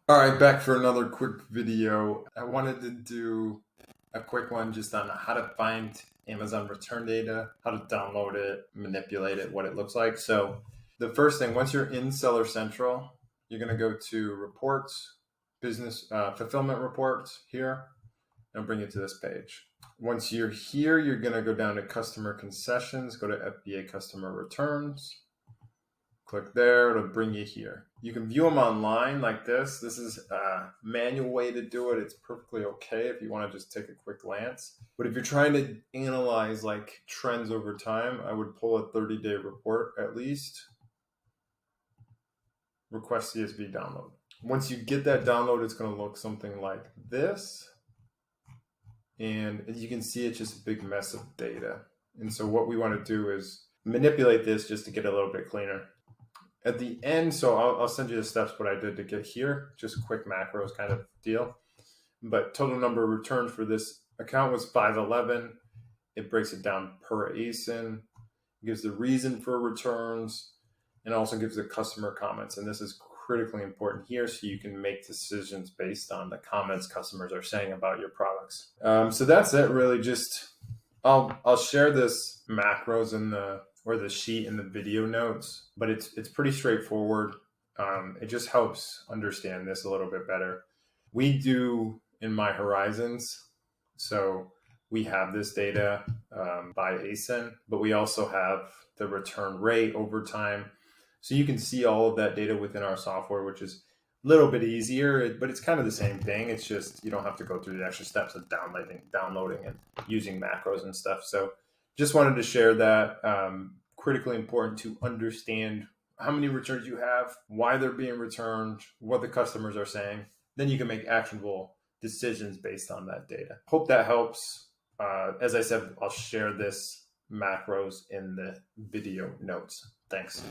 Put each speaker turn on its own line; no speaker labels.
All right, back for another quick video. I wanted to do a quick one just on how to find Amazon return data, how to download it, manipulate it, what it looks like. So the first thing, once you're in Seller Central, you're going to go to Reports, Business Fulfillment Reports here, and bring you to this page. Once you're here, you're going to go down to Customer Concessions, go to FBA Customer Returns. Click there, it'll bring you here. You can view them online like this. This is a manual way to do it. It's perfectly okay if you want to just take a quick glance. But if you're trying to analyze like trends over time, I would pull a 30-day report at least. Request CSV download. Once you get that download, it's going to look something like this. And you can see it's just a big mess of data. And so what we want to do is manipulate this just to get a little bit cleaner. At the end, so I'll send you the steps what I did to get here, just quick macros kind of deal. But total number of returns for this account was 511. It breaks it down per ASIN, gives the reason for returns, and also gives the customer comments. And this is critically important here so you can make decisions based on the comments customers are saying about your products. So that's it really. Just I'll share this macros in the sheet in the video notes, but it's pretty straightforward. It just helps understand this a little bit better. We do in myHorizons, so we have this data by ASIN, but we also have the return rate over time. So you can see all of that data within our software, which is a little bit easier, but it's kind of the same thing. It's just you don't have to go through the extra steps of downloading and using macros and stuff. So just wanted to share that. Critically important to understand how many returns you have, why they're being returned, what the customers are saying. Then you can make actionable decisions based on that data. Hope that helps. As I said, I'll share this macros in the video notes. Thanks.